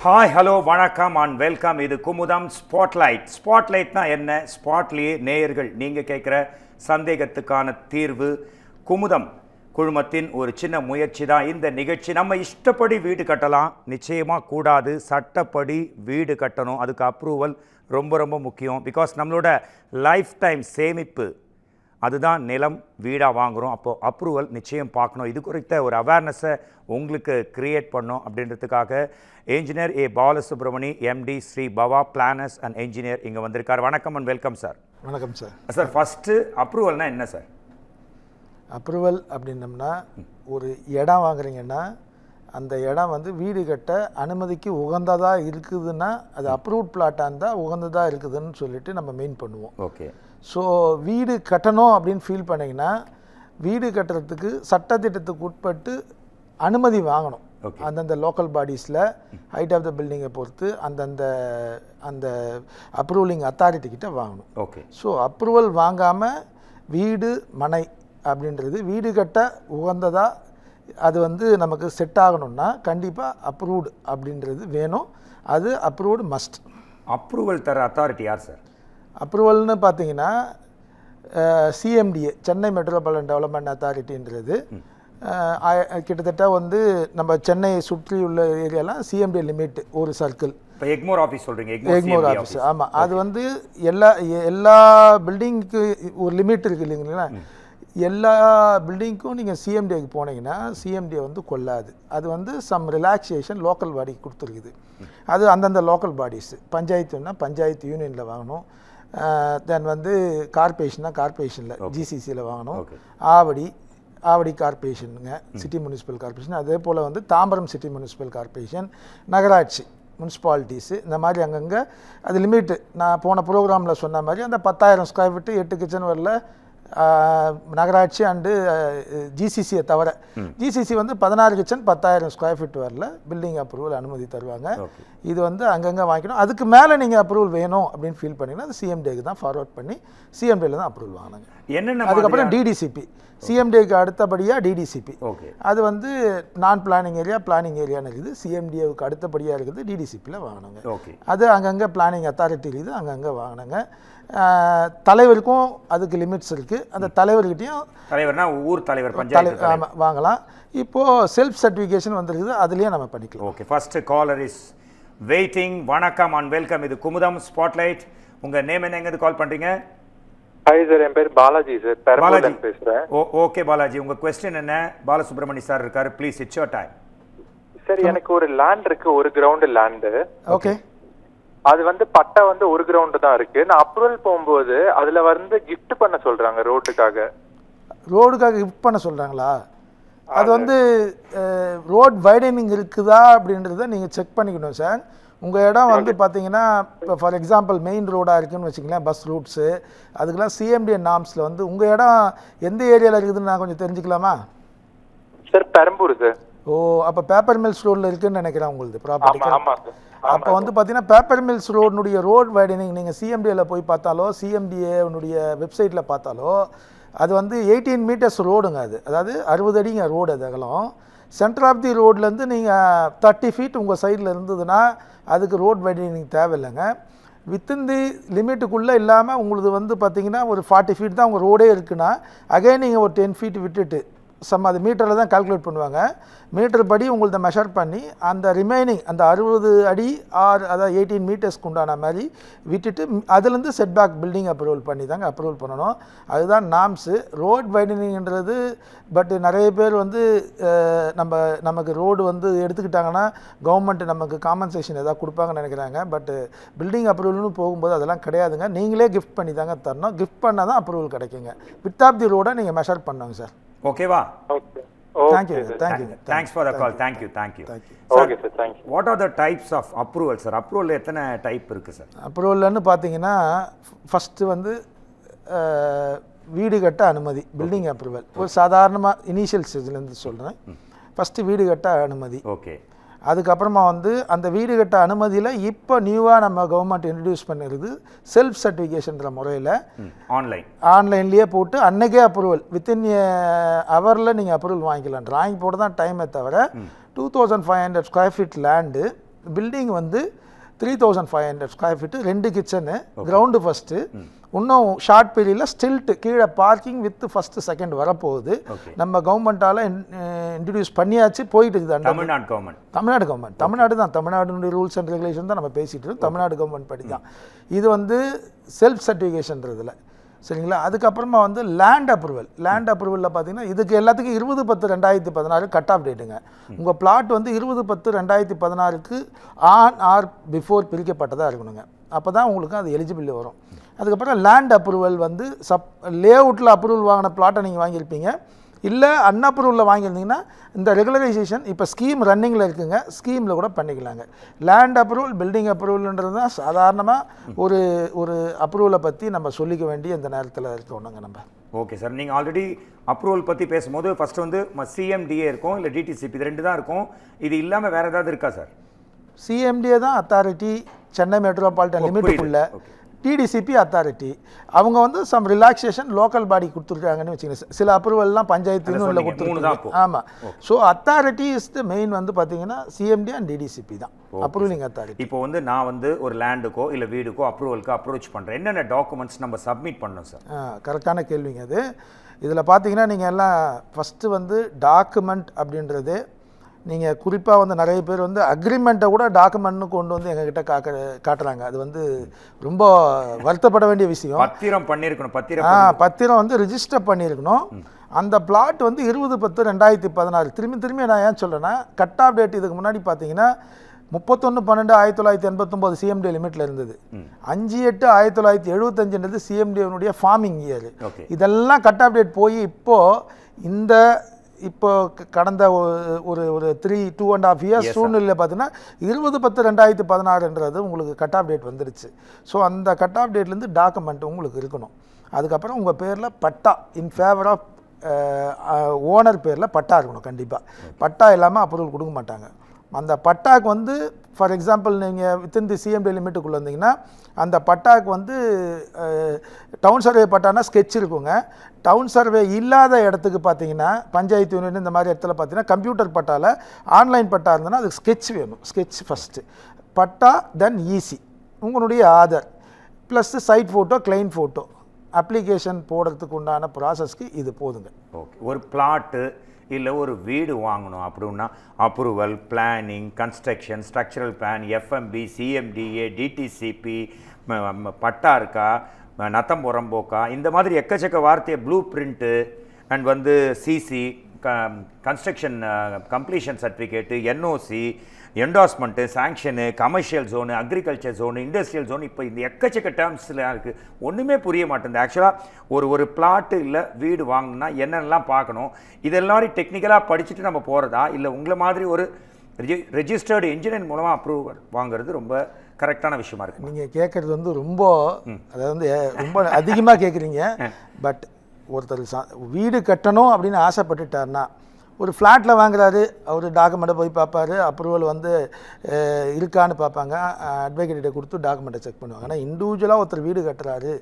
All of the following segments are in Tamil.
ஹாய் ஹலோ வணக்கம் அண்ட் வெல்கம். இது குமுதம் ஸ்பாட்லைட். ஸ்பாட்லைட்னா என்ன? ஸ்பாட்லேயே நேயர்கள் நீங்கள் கேட்குற சந்தேகத்துக்கான தீர்வு. குமுதம் குழுமத்தின் ஒரு சின்ன முயற்சி தான் இந்த நிகழ்ச்சி. நம்ம இஷ்டப்படி வீடு கட்டலாம், நிச்சயமாக கூடாது. சட்டப்படி வீடு கட்டணும், அதுக்கு அப்ரூவல் ரொம்ப ரொம்ப முக்கியம். பிகாஸ் நம்மளோட லைஃப் டைம் சேமிப்பு அதுதான் நிலம் வீடாக வாங்குகிறோம். அப்போது அப்ரூவல் நிச்சயம் பார்க்கணும். இது குறித்த ஒரு அவேர்னஸை உங்களுக்கு க்ரியேட் பண்ணோம் அப்படின்றதுக்காக engineer A Balasubramani MD Sri Bhava planners and engineer இங்கே வந்திருக்கார். வணக்கம் அண்ட் வெல்கம் சார். வணக்கம் சார். சார் ஃபஸ்ட்டு அப்ரூவல்னா என்ன சார்? அப்ரூவல் அப்படின்னம்னா ஒரு இடம் வாங்குறீங்கன்னா அந்த இடம் வந்து வீடு கட்ட அனுமதிக்கு உகந்ததாக இருக்குதுன்னா அது அப்ரூவ்ட் பிளாட்டாக இருந்தால் உகந்ததாக இருக்குதுன்னு சொல்லிட்டு நம்ம மெயின் பண்ணுவோம். ஓகே. ஸோ வீடு கட்டணும் அப்படின்னு ஃபீல் பண்ணிங்கன்னா வீடு கட்டுறதுக்கு சட்டத்திட்டத்துக்கு உட்பட்டு அனுமதி வாங்கணும். அந்தந்த லோக்கல் பாடிஸில் ஹைட் ஆஃப் த பில்டிங்கை பொறுத்து அந்த அப்ரூவலிங் அத்தாரிட்டிக்கிட்ட வாங்கணும். ஓகே. ஸோ அப்ரூவல் வாங்காமல் வீடு மனை அப்படின்றது வீடு கட்ட உகந்ததாக அது வந்து நமக்கு செட் ஆகணும்னா கண்டிப்பாக அப்ரூவ்டு அப்படின்றது வேணும். அது அப்ரூவ்டு மஸ்ட். அப்ரூவல் தர அத்தாரிட்டி யார் சார்? அப்ரூவல்னு பார்த்தீங்கன்னா சிஎம்டிஏ, சென்னை மெட்ரோபாலிட்டன் டெவலப்மெண்ட் அத்தாரிட்டின்றது. கிட்டத்தட்ட வந்து நம்ம சென்னையை சுற்றி உள்ள ஏரியாலாம் சிஎம்டிஏ லிமிட் ஒரு சர்க்கிள். இப்போ எக்மோர் ஆஃபீஸ் சொல்கிறீங்க? எக்மோர் ஆஃபீஸ், ஆமாம். அது வந்து எல்லா பில்டிங்க்கு ஒரு லிமிட் இருக்குது இல்லைங்களா? எல்லா பில்டிங்க்கும் நீங்கள் சிஎம்டிஏக்கு போனீங்கன்னா சிஎம்டிஏ வந்து கொள்ளாது. அது வந்து சம் ரிலாக்ஸேஷன் லோக்கல் பாடிக்கு கொடுத்துருக்குது. அது அந்தந்த லோக்கல் பாடிஸ். பஞ்சாயத்துன்னா பஞ்சாயத்து யூனியனில் வாங்கணும். தென் வந்து கார்பரேஷன்னா கார்பரேஷனில் ஜிசிசியில் வாங்கணும். ஆவடி கார்பரேஷனுங்க, சிட்டி முனிசிபல் கார்பரேஷன். அதே போல் வந்து தாம்பரம் சிட்டி முனிசிபல் கார்பரேஷன், நகராட்சி முனிசிபாலிட்டிஸு, இந்த மாதிரி அங்கங்கே அது லிமிட்டு. நான் போன ப்ரோக்ராமில் சொன்ன மாதிரி அந்த 10,000 ஸ்கொயர் ஃபீட்டு 8 கிச்சன் வரல நகராட்சி அண்டு ஜிசிசியை தவிர. ஜிசிசி வந்து 16 கிச்சன் 10,000 ஸ்கொயர் ஃபீட் வரல பில்டிங் அப்ரூவல் அனுமதி தருவாங்க. இது வந்து அங்கங்கே வாங்கிக்கணும். அதுக்கு மேலே நீங்கள் அப்ரூவல் வேணும் அப்படின்னு ஃபீல் பண்ணிங்கன்னா அது சிஎம்டிக்கு தான் ஃபார்வர்ட் பண்ணி சிஎம்டியில் தான் அப்ரூவல் வாங்கினாங்க. என்னென்ன அதுக்கப்புறம் டிடிசிபி, சிஎம்டிக்கு அடுத்தபடியாக டிடிசிபி. அது வந்து நான் பிளானிங் ஏரியா, பிளானிங் ஏரியான்னு இருக்குது. சிஎம்டிஏவுக்கு அடுத்தபடியாக இருக்குது, டிடிசிபியில் வாங்கினாங்க. அது அங்கங்கே பிளானிங் அத்தாரிட்டி இருக்குது, அங்கங்கே வாங்கினாங்க. தலைவருக்கும் அதுக்கு லிமிட்ஸ் இருக்குது. அந்த தலைவர்கிட்டையும் தலைவர்னா ஊர் தலைவர், பஞ்சாயத்து ஆமாம் வாங்கலாம். இப்போது செல்ஃப் சர்டிஃபிகேஷன் வந்துருக்குது, அதுலேயே நம்ம பண்ணிக்கலாம். Okay. First collar is waiting. வணக்கம் அண்ட் வெல்கம். இது குமுதம் ஸ்பாட்லைட். உங்கள் நேம் என்ன, எங்கேருந்து கால் பண்ணுறீங்க? ஹாய் சார், என் பேர் பாலாஜி சார், பெரம்பலூர்ல பேசுறேன். ஓகே பாலாஜி, உங்க क्वेश्चन என்ன? பாலசுப்ரமணி சார் இருக்காரு, please it's your time. Sir, எனக்கு ஒரு லேண்ட் இருக்கு, ஒரு கிரவுண்ட் லேண்ட். ஓகே. அது வந்து பட்டா வந்து ஒரு கிரவுண்ட் தான் இருக்கு. நான் அப்ரூவல் போகும்போது அதுல வந்து கிஃப்ட் பண்ண சொல்றாங்க ரோடுக்காக கிஃப்ட் பண்ண சொல்றாங்களா? அது வந்து ரோட் வைடனிங் இருக்குதா அப்படின்றத நீங்கள் செக் பண்ணிக்கணும் சார். உங்கள் இடம் வந்து பார்த்தீங்கன்னா இப்போ ஃபார் எக்ஸாம்பிள் மெயின் ரோடாக இருக்குதுன்னு வச்சுக்கலாம், பஸ் ரூட்ஸு, அதுக்கெல்லாம் சிஎம்டிஏ நார்ம்ஸில் வந்து உங்கள் இடம் எந்த ஏரியாவில் இருக்குதுன்னு நான் கொஞ்சம் தெரிஞ்சுக்கலாமா சார்? பெரம்பூர் சார். ஓ, அப்போ பேப்பர் மில்ஸ் ரோடில் இருக்குதுன்னு நினைக்கிறேன் உங்களுக்கு ப்ராப்பர்ட்டி. அப்போ வந்து பார்த்தீங்கன்னா பேப்பர் மில்ஸ் ரோடுனுடைய ரோட் வைடனிங் நீங்கள் சிஎம்டிஏல போய் பார்த்தாலோ சிஎம்டிஏனுடைய வெப்சைட்டில் பார்த்தாலோ அது வந்து 18 மீட்டர்ஸ் ரோடுங்க. அதாவது 60 அடிங்க ரோடு. அது அகலம். சென்டர் ஆஃப் தி ரோட்லேருந்து நீங்கள் 30 ஃபீட் உங்கள் சைடில் இருந்ததுன்னா அதுக்கு ரோட் வைடனிங் தேவையில்லைங்க. வித்தின் தி லிமிட்டுக்குள்ளே இல்லாமல் உங்களுக்கு வந்து பார்த்திங்கன்னா ஒரு 40 ஃபீட் தான் உங்கள் ரோடே இருக்குன்னா அகைன் நீங்கள் ஒரு 10 ஃபீட் விட்டுட்டு அது மீட்டரில் தான் கால்குலேட் பண்ணுவாங்க. மீட்டர் படி உங்கள்த மெஷர் பண்ணி அந்த ரிமைனிங் அந்த 60 அடி அதாவது 18 மீட்டர்ஸ்க்கு உண்டான மாதிரி விட்டுட்டு அதுலேருந்து செட்பேக் பில்டிங் அப்ரூவல் பண்ணி தாங்க அப்ரூவல் பண்ணணும். அதுதான் நாம்ஸு. ரோட் வைடனிங்கிறது பட் நிறைய பேர் வந்து நமக்கு ரோடு வந்து எடுத்துக்கிட்டாங்கன்னா கவர்மெண்ட் நமக்கு காம்பன்சேஷன் எதாவது கொடுப்பாங்கன்னு நினைக்கிறாங்க. பட் பில்டிங் அப்ரூவல்னு போகும்போது அதெல்லாம் கிடையாதுங்க. நீங்களே கிஃப்ட் பண்ணி தாங்க தரணும். கிஃப்ட் பண்ணால் தான் அப்ரூவல் கிடைக்குங்க. வித் ஆஃப் தி ரோடை நீங்கள் மெஷர் பண்ணுங்க சார். ஓகேவா? Okay. Thank you. Thanks for the call. Thank you. Okay sir, thank you. What are the types of approval sir? Approval எத்தனை டைப் இருக்கு சார்? அப்ரூவல்னு பார்த்தீங்கன்னா ஃபஸ்ட்டு வந்து வீடு கட்ட அனுமதி, பில்டிங் அப்ரூவல். ஒரு சாதாரணமாக இனிஷியல் ஸ்டேஜ்லேருந்து சொல்கிறேன். ஃபஸ்ட்டு வீடு கட்ட அனுமதி. ஓகே. அதுக்கப்புறமா வந்து அந்த வீடு கட்ட அனுமதியில் இப்போ நியூவாக நம்ம கவர்மெண்ட் இன்ட்ரடியூஸ் பண்ணிருது செல்ஃப் சர்டிஃபிகேஷன்ற முறையில் ஆன்லைன்லேயே போட்டு அன்னைக்கே அப்ரூவல் வித்தின் ஹவரில் நீங்கள் அப்ரூவல் வாங்கிக்கலாம். டிராயிங் போட்டு தான் டைமே தவிர 2500 ஸ்கொயர் ஃபீட் லேண்டு பில்டிங் வந்து 3500 square feet, 2 kitchen, ground first, இன்னும் ஷார்ட் பீரியடில் ஸ்டில்ட்டு கீழே பார்க்கிங் வித் ஃபஸ்ட்டு செகண்ட் வரப்போகுது. நம்ம கவர்மெண்ட்டால் இன்ட்ரடியூஸ் பண்ணியாச்சு, போயிட்டு இருக்குது. தமிழ்நாடு கவர்மெண்ட் தமிழ்நாடுனுடைய ரூல்ஸ் அண்ட் ரெகுலேஷன் தான் நம்ம பேசிகிட்டு இருக்கோம். தமிழ்நாடு கவர்மெண்ட் படி தான் இது வந்து செல்ஃப் சர்டிஃபிகேஷன்றதில். சரிங்களா? அதுக்கப்புறமா வந்து லேண்ட் அப்ரூவலில் பார்த்தீங்கன்னா இதுக்கு எல்லாத்துக்கும் 20/10/2016 கட் ஆஃப் டேட்டுங்க. உங்கள் பிளாட் வந்து 20/10/2016க்கு ஆன் ஆர் பிஃபோர் பிரிக்கப்பட்டதாக இருக்கணுங்க. அப்போ தான் உங்களுக்கு அது எலிஜிபிள் வரும். அதுக்கப்புறம் லேண்ட் அப்ரூவல் வந்து லே அவுட்டில் அப்ரூவல் வாங்கின பிளாட்டை நீங்கள் வாங்கியிருப்பீங்க, இல்லை அன்அப்ரூவலில் வாங்கியிருந்தீங்கன்னா இந்த ரெகுலரைசேஷன் இப்போ ஸ்கீம் ரன்னிங்கில் இருக்குங்க, ஸ்கீமில் கூட பண்ணிக்கலாங்க. லேண்ட் அப்ரூவல், பில்டிங் அப்ரூவல்ன்றது தான் சாதாரணமாக ஒரு அப்ரூவலை பற்றி நம்ம சொல்லிக்க வேண்டிய இந்த நேரத்தில் இருக்கணுங்க நம்ம. ஓகே சார், நீங்கள் ஆல்ரெடி அப்ரூவல் பற்றி பேசும்போது ஃபஸ்ட்டு வந்து சிஎம்டிஏ இருக்கும், இல்லை டிடிசிபி, இது 2 தான் இருக்கும். இது இல்லாமல் வேறு ஏதாவது இருக்கா சார்? சிஎம்டிஏ தான் அத்தாரிட்டி, சென்னை மெட்ரோபாலிட்டன் லிமிட்டுக்குள்ள. டிடிசிபி அத்தாரிட்டி அவங்க வந்து சம் ரிலாக்ஸேஷன் லோக்கல் பாடி கொடுத்துருக்காங்கன்னு வச்சுக்கோங்க. சில அப்ரூவல்லாம் பஞ்சாயத்து யூனியனில் கொடுத்துருக்காங்க. ஆமாம். So authority is the main வந்து பார்த்தீங்கன்னா சிஎம்டி அண்ட் டிடிசிபி தான் அப்ரூவிங் அத்தாரிட்டி. இப்போ வந்து நான் வந்து ஒரு லேண்டுக்கோ இல்லை வீடுக்கோ அப்ரூவலுக்கு அப்ரோச் பண்ணுறேன், என்னென்ன டாக்குமெண்ட்ஸ் நம்ம சப்மிட் பண்ணணும் சார்? கரெக்டான கேள்விங்க அது. இதில் பார்த்தீங்கன்னா நீங்கள் எல்லாம் ஃபஸ்ட்டு வந்து டாக்குமெண்ட் அப்படின்றது நீங்கள் குறிப்பாக வந்து நிறைய பேர் வந்து அக்ரிமெண்ட்டை கூட டாக்குமெண்ட்னு கொண்டு வந்து எங்ககிட்ட காட்டுறாங்க. அது வந்து ரொம்ப வருத்தப்பட வேண்டிய விஷயம். பத்திரம் வந்து ரிஜிஸ்டர் பண்ணியிருக்கணும். அந்த பிளாட் வந்து 20/10/2016 திரும்பி நான் ஏன் சொல்கிறேன்னா, கட் ஆஃப் டேட் இதுக்கு முன்னாடி பார்த்தீங்கன்னா 31/12/1989 சிஎம்டி லிமிட்டில் இருந்தது. 5/8/1975 சிஎம்டினுடைய ஃபார்மிங் இயர். இதெல்லாம் கட் ஆஃப் டேட் போய் இப்போ கடந்த ஒரு 2.5 இயர்ஸ் சூழ்நிலையில் பார்த்தீங்கன்னா 20/10/2016 உங்களுக்கு கட் ஆஃப் டேட் வந்துருச்சு. ஸோ அந்த கட் ஆஃப் டேட்லேருந்து டாக்குமெண்ட் உங்களுக்கு இருக்கணும். அதுக்கப்புறம் உங்கள் பேரில் பட்டா இன் ஃபேவர் ஆஃப் ஓனர் பேரில் பட்டா இருக்கணும். கண்டிப்பாக பட்டா இல்லாமல் அப்ரூவல் கொடுக்க மாட்டாங்க. அந்த பட்டாக்கு வந்து ஃபார் எக்ஸாம்பிள் நீங்கள் வித்தின் தி சிஎம்டி லிமிட்டுக்குள்ளே இருந்தீங்கன்னா அந்த பட்டாக்கு வந்து டவுன் சர்வே பட்டானா ஸ்கெட்ச் இருக்குங்க. டவுன் சர்வே இல்லாத இடத்துக்கு பார்த்தீங்கன்னா பஞ்சாயத்து யூனியன் இந்த மாதிரி இடத்துல பார்த்தீங்கன்னா கம்ப்யூட்டர் பட்டாவில் ஆன்லைன் பட்டா இருந்ததுன்னா அதுக்கு ஸ்கெட்ச் வேணும். Sketch first, patta, then EC, உங்களுடைய Aadhaar plus site photo, client photo, application போடுறதுக்கு உண்டான ப்ராசஸ்க்கு இது போதுங்க. ஓகே. ஒரு பிளாட்டு இல்லை ஒரு வீடு வாங்கணும் அப்படின்னா approval, planning, construction, structural plan, FMB, CMDA, DTCP, patta இருக்கா, நத்தம் புறம்போக்கா, இந்த மாதிரி எக்கச்சக்க வார்த்தையை, ப்ளூ பிரிண்ட்டு அண்ட் வந்து CC, construction completion certificate, NOC, endorsement, sanction, commercial zone, agriculture zone, industrial zone, இப்போ இந்த எக்கச்சக்க டேர்ம்ஸில் இருக்குது. ஒன்றுமே புரிய மாட்டேங்குது. ஆக்சுவலாக ஒரு பிளாட்டு இல்லை வீடு வாங்கணும்னா என்னென்னலாம் பார்க்கணும், இதெல்லாரும் டெக்னிக்கலாக படிச்சுட்டு நம்ம போகிறதா, இல்லை உங்களை மாதிரி ஒரு ரெஜிஸ்டர்டு இன்ஜினியர் மூலமாக அப்ரூவல் வாங்குறது ரொம்ப கரெக்டான விஷயமா இருக்குது? நீங்கள் கேட்குறது வந்து ரொம்ப அதாவது வந்து ரொம்ப அதிகமாக கேட்குறீங்க. பட் ஒருத்தர் வீடு கட்டணும் அப்படின்னு ஆசைப்பட்டுட்டார்னா ஒரு ஃப்ளாட்டில் வாங்குறாரு, அவர் டாக்குமெண்ட்டை போய் பார்ப்பாரு, அப்ரூவல் வந்து இருக்கான்னு பார்ப்பாங்க, அட்வொகேட்டை கொடுத்து டாக்குமெண்ட்டை செக் பண்ணுவாங்க. ஆனால் இண்டிவிஜுவலாக ஒருத்தர் வீடு கட்டுறாரு,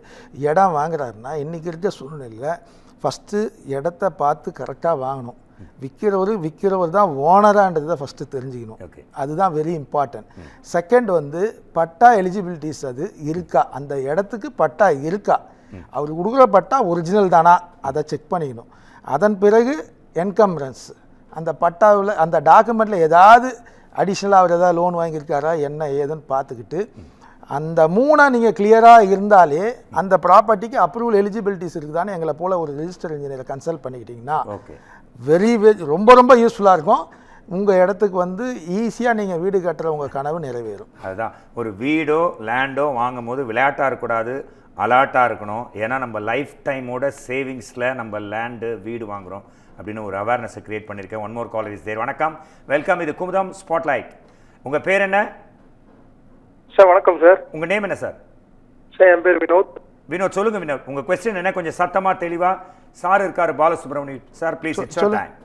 இடம் வாங்குறாருன்னா இன்றைக்கி இருக்க சூழ்நிலையில் ஃபஸ்ட்டு இடத்த பார்த்து கரெக்டாக வாங்கணும். விற்கிறவர் தான் ஓனரான்றது தான் ஃபஸ்ட்டு தெரிஞ்சுக்கணும். அதுதான் வெரி இம்பார்ட்டன்ட். செகண்ட் வந்து பட்டா எலிஜிபிலிட்டிஸ் அது இருக்கா, அந்த இடத்துக்கு பட்டா இருக்கா, அவர் கொடுக்குற பட்டா ஒரிஜினல் தானா அதை செக் பண்ணிக்கணும். அதன் பிறகு என்கம்ரன்ஸ், அந்த பட்டாவில் அந்த டாக்குமெண்ட்டில் ஏதாவது அடிஷ்னலாக அவர் ஏதாவது லோன் வாங்கியிருக்காரா என்ன ஏதுன்னு பார்த்துக்கிட்டு அந்த 3 நீங்கள் கிளியராக இருந்தாலே அந்த ப்ராப்பர்ட்டிக்கு அப்ரூவல் எலிஜிபிலிட்டிஸ் இருக்குதான்னு எங்களை போல் ஒரு ரிஜிஸ்டர் இன்ஜினியரை கன்சல்ட் பண்ணிக்கிட்டிங்கன்னா ரொம்ப ரொம்ப யூஸ்ஃபுல்லாக இருக்கும். உங்கள் இடத்துக்கு வந்து ஈஸியாக நீங்கள் வீடு கட்டுற உங்கள் கனவு நிறைவேறும். அதுதான், ஒரு வீடோ லேண்டோ வாங்கும் போது விளையாட்டாக இருக்கக்கூடாது, அலர்ட்டாக இருக்கணும். ஏன்னா நம்ம லைஃப் டைமோட சேவிங்ஸில் நம்ம லேண்டு வீடு வாங்குகிறோம் அப்படின்னு ஒரு அவேர்னஸை கிரியேட் பண்ணியிருக்கேன். One more caller is there. வணக்கம், வெல்கம். இது குமுதம் ஸ்பாட்லைட். உங்கள் பேர் என்ன சார்? வணக்கம் சார். உங்கள் நேம் என்ன சார்? சார் என் பேர் வினோத். வினோத், சொல்லுங்கள் வினோத். உங்கள் கொஸ்டின் என்ன? கொஞ்சம் சத்தமாக தெளிவாக. சார் இருக்காரு, பாலசுப்ரமணியம் சார், ப்ளீஸ்.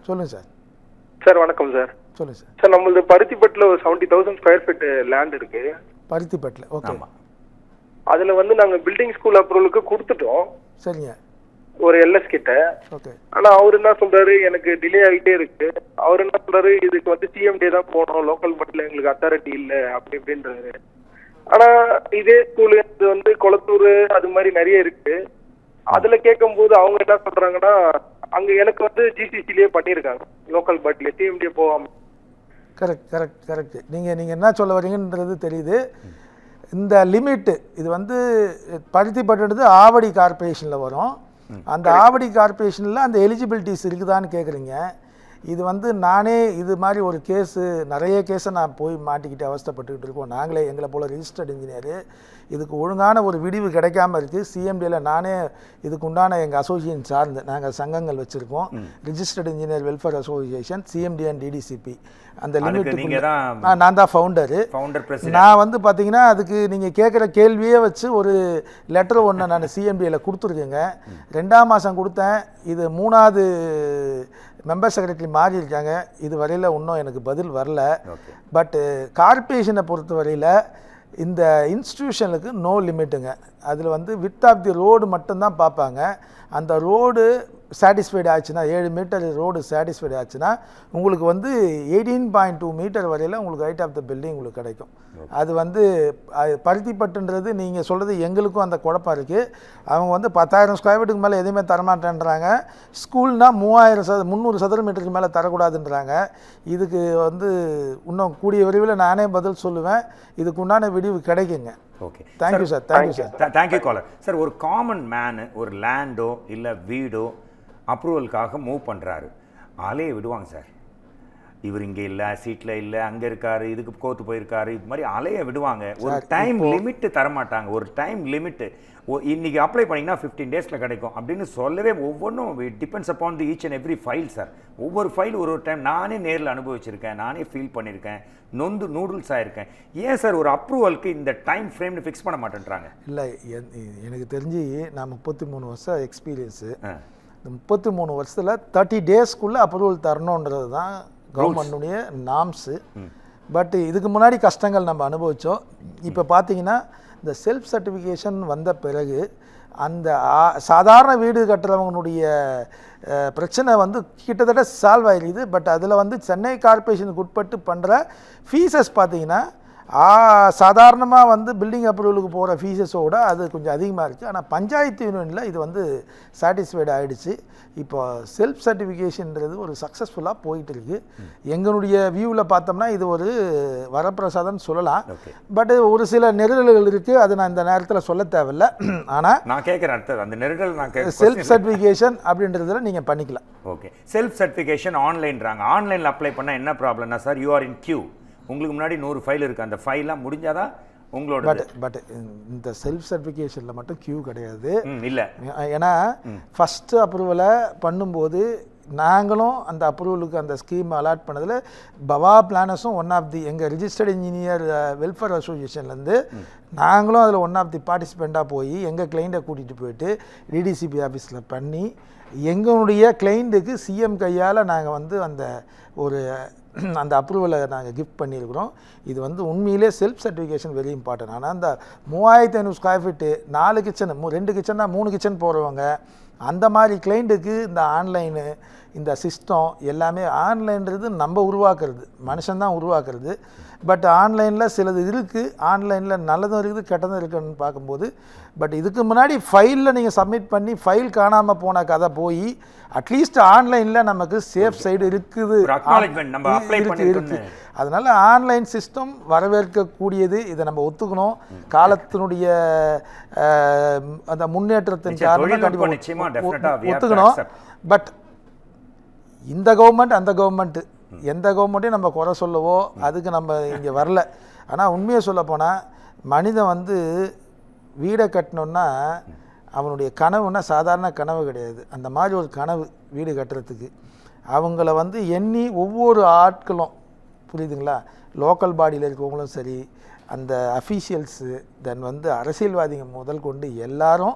சொல்லுங்கள் சார். சார் வணக்கம் சார். சொல்லுங்கள் சார். சார் நம்மளது பருத்திப்பட்டில் ஒரு 70,000 ஸ்கொயர் ஃபீட் லேண்ட் இருக்குது. பருத்திப்பட்டில்? ஓகே. அதில் வந்து நாங்கள் பில்டிங் ஸ்கூல் அப்ரூவலுக்கு கொடுத்துட்டோம். சரிங்க. ஒரு எல்எஸ் கிட்ட. ஓகே. ஆனா அவர் என்ன சொல்றாரு, எனக்கு டிலே ஆகிட்டே இருக்கு. அவர் என்ன சொல்றாரு, இதுக்கு வந்து சிஎம்டி தான் போகணும், லோக்கல் மட்டும் எங்களுக்கு அத்தாரிட்டி இல்லை அப்படி இப்படின்றாரு. ஆனா இதே ஸ்கூலு இது வந்து கொளத்தூர் அது மாதிரி நிறைய இருக்கு. அதுல கேட்கும் போது அவங்க என்ன சொல்றாங்கன்னா, அங்க எனக்கு வந்து ஜிசிசிலேயே பண்ணியிருக்காங்க லோக்கல் பாட்டில சிஎம்டியே போகாம. Correct correct correct. நீங்கள் என்ன சொல்ல வரீங்கன்றது தெரியுது. இந்த லிமிட்டு இது வந்து பருத்திப்பட்டுன்றது ஆவடி கார்பரேஷனில் வரும். அந்த ஆவடி கார்பரேஷனில் அந்த எலிஜிபிலிட்டிஸ் இருக்குதான்னு கேட்குறீங்க. இது வந்து நானே இது மாதிரி ஒரு கேஸு, நிறைய கேஸை நான் போய் மாட்டிக்கிட்டு அவஸ்தைப்பட்டுக்கிட்டு இருக்கோம். நாங்களே எங்களை போல் ரிஜிஸ்டர்ட் இன்ஜினியரு. இதுக்கு ஒழுங்கான ஒரு விடிவு கிடைக்காம இருக்குது. சிஎம்டியில் நானே இதுக்கு உண்டான எங்கள் அசோசியேஷன் சார்ந்து நாங்கள் சங்கங்கள் வச்சுருக்கோம். Registered engineer welfare association, CMD and DTCP. அந்த லிமிட் நான் தான் ஃபவுண்டர். நான் வந்து பார்த்தீங்கன்னா அதுக்கு நீங்கள் கேட்குற கேள்வியே வச்சு ஒரு லெட்டர் ஒன்று நான் சிஎம்டியில் கொடுத்துருக்கேங்க. 2ஆம் மாதம் கொடுத்தேன். இது 3வது மெம்பர் செக்ரட்டரி மாறி இருக்காங்க. இது வரையில் இன்னும் எனக்கு பதில் வரல. பட்டு கார்பரேஷனை பொறுத்த வரையில் இந்த இன்ஸ்டிடியூஷனுக்கு நோ லிமிட்டுங்க. அதில் வந்து வித் ஆஃப் தி ரோடு மட்டும்தான் பார்ப்பாங்க. அந்த ரோடு சாட்டிஸ்ஃபைடு ஆச்சுன்னா, 7 மீட்டர் ரோடு சாட்டிஸ்ஃபைடு ஆச்சுன்னா உங்களுக்கு வந்து 18.2 மீட்டர் வரையில் உங்களுக்கு ஹைட் ஆஃப் த பில்டிங் உங்களுக்கு கிடைக்கும். அது வந்து பருத்திப்பட்டுன்றது நீங்கள் சொல்கிறது எங்களுக்கும் அந்த குழப்பம் இருக்குது. அவங்க வந்து 10,000 ஸ்கொயர் ஃபீட்டுக்கு மேலே எதுவுமே தரமாட்டேன்றாங்க. ஸ்கூல்னால் 300 சதுர மீட்டருக்கு மேலே தரக்கூடாதுன்றாங்க. இதுக்கு வந்து இன்னும் கூடிய விரைவில் நானே பதில் சொல்லுவேன். இதுக்கு உண்டான விடிவு கிடைக்குங்க. Okay, thank you sir. Thank you sir. Thank you caller. Sir, ஒரு காமன் மேனு ஒரு லேண்டோ இல்லை வீடோ அப்ரூவலுக்காக மூவ் பண்ணுறாரு, ஆளையே விடுவாங்க சார். இவர் இங்கே இல்லை, சீட்டில் இல்லை, அங்கே இருக்காரு, இதுக்கு கோர்த்து போயிருக்காரு, இது மாதிரி அலைய விடுவாங்க. ஒரு டைம் லிமிட்டு தரமாட்டாங்க. ஒரு டைம் லிமிட்டு இன்னைக்கு அப்ளை பண்ணிங்கன்னா 15 டேஸில் கிடைக்கும் அப்படின்னு சொல்லவே ஒவ்வொன்றும் depends upon the each and every file sir. ஒவ்வொரு ஃபைல் ஒரு டைம் நானே நேரில் அனுபவிச்சிருக்கேன், நானே ஃபீல் பண்ணியிருக்கேன், நூடுல்ஸ் ஆகிருக்கேன். ஏன் சார் ஒரு அப்ரூவலுக்கு இந்த டைம் ஃப்ரேம்னு ஃபிக்ஸ் பண்ண மாட்டேன்றாங்க? இல்லை, எனக்கு தெரிஞ்சு நான் 33 வருஷம் எக்ஸ்பீரியன்ஸு. இந்த 33 வருஷத்தில் 30 டேஸ்க்குள்ளே அப்ரூவல் தரணுன்றது தான் கவர்மெண்ட்டுடைய நாம்ஸு. பட் இதுக்கு முன்னாடி கஷ்டங்கள் நம்ம அனுபவித்தோம். இப்போ பார்த்தீங்கன்னா இந்த செல்ஃப் சர்டிஃபிகேஷன் வந்த பிறகு அந்த சாதாரண வீடு கட்டுறவங்களுடைய பிரச்சனை வந்து கிட்டத்தட்ட சால்வ் ஆகிடுது. பட் அதில் வந்து சென்னை கார்பரேஷனுக்கு உட்பட்டு பண்ணுற ஃபீஸஸ் பார்த்தீங்கன்னா சாதாரணமாக வந்து பில்டிங் அப்ரூவலுக்கு போகிற ஃபீஸஸோடு அது கொஞ்சம் அதிகமாக இருக்குது. ஆனால் பஞ்சாயத்து யூனியனில் இது வந்து சாட்டிஸ்ஃபைடு ஆகிடுச்சு. இப்போ செல்ஃப் சர்டிஃபிகேஷன்றது ஒரு சக்ஸஸ்ஃபுல்லாக போயிட்டு இருக்குது. எங்களுடைய வியூவில் பார்த்தோம்னா இது ஒரு வரப்பிரசாதம்னு சொல்லலாம். பட் ஒரு சில நெருடல்கள் இருக்குது, அது நான் இந்த நேரத்தில் சொல்ல தேவையில்லை. ஆனால் நான் கேட்குறேன் அந்த நெருடல் செல்ஃப் சர்டிஃபிகேஷன் அப்படின்றதுல நீங்கள் பண்ணிக்கலாம். ஓகே, செல்ஃப் சர்டிஃபிகேஷன் ஆன்லைன்றாங்க. ஆன்லைனில் அப்ளை பண்ணால் என்ன ப்ராப்ளம்னா sir, you are in queue. உங்களுக்கு முன்னாடி 100 ஃபைல் இருக்குது, அந்த ஃபைல்லாம் முடிஞ்சாதான் உங்களோட. பட் இந்த செல்ஃப் சர்டிஃபிகேஷனில் மட்டும் கியூ கிடையாது. இல்லை, ஏன்னா ஃபஸ்ட்டு அப்ரூவலை பண்ணும்போது நாங்களும் அந்த அப்ரூவலுக்கு அந்த ஸ்கீம் அலாட் பண்ணதில் பவா பிளானஸும் ஒன் ஆஃப் தி எங்கள் ரிஜிஸ்டர்ட் இன்ஜினியர் வெல்ஃபேர் அசோசியேஷன்லேருந்து நாங்களும் அதில் ஒன் ஆஃப் தி பார்ட்டிசிபெண்ட்டாக போய் எங்கள் கிளைண்ட்டை கூட்டிகிட்டு போயிட்டு டிடிசிபி ஆஃபீஸில் பண்ணி எங்களுடைய கிளைண்ட்டுக்கு சிஎம் கையால் நாங்கள் வந்து அந்த அப்ரூவலை நாங்கள் கிஃப்ட் பண்ணியிருக்கிறோம். இது வந்து உண்மையிலே செல்ஃப் சர்டிஃபிகேஷன் வெரி இம்பார்ட்டன்ட். ஆனால் அந்த 3500 ஸ்கொயர் ஃபீட்டு 4 கிச்சன் 2 கிச்சன்னா 3 கிச்சன் போகிறவங்க அந்த மாதிரி கிளைண்ட்டுக்கு இந்த ஆன்லைனு இந்த சிஸ்டம் எல்லாமே ஆன்லைன்றது நம்ம உருவாக்குறது, மனுஷன்தான் உருவாக்குறது. பட் ஆன்லைனில் சிலது இருக்குது, ஆன்லைனில் நல்லதும் இருக்குது கெட்டதும் இருக்குன்னு பார்க்கும்போது. பட் இதுக்கு முன்னாடி ஃபைலில் நீங்கள் சப்மிட் பண்ணி ஃபைல் காணாமல் போன கதை போய் அட்லீஸ்ட் ஆன்லைனில் நமக்கு சேஃப் சைடு இருக்குது. அதனால் ஆன்லைன் சிஸ்டம் வரவேற்கக்கூடியது, இதை நம்ம ஒத்துக்கணும். காலத்தினுடைய அந்த முன்னேற்றத்தின் காரணமாக கண்டிப்பாக ஒத்துக்கணும். பட் இந்த கவர்மெண்ட் அந்த கவர்மெண்ட்டு எந்த கவர்மெண்ட்டையும் நம்ம குறை சொல்லவோ அதுக்கு நம்ம இங்கே வரல. ஆனால் உண்மையை சொல்ல போனால் மனிதன் வந்து வீடை கட்டணுன்னா அவனுடைய கனவுன்னா சாதாரண கனவு கிடையாது. அந்த மாதிரி ஒரு கனவு வீடு கட்டுறதுக்கு அவங்கள வந்து எண்ணி ஒவ்வொரு ஆட்களும், புரியுதுங்களா, லோக்கல் பாடியில் இருக்கவங்களும் சரி, அந்த அஃபீஷியல்ஸு, தென் வந்து அரசியல்வாதிங்க முதல் கொண்டு எல்லாரும்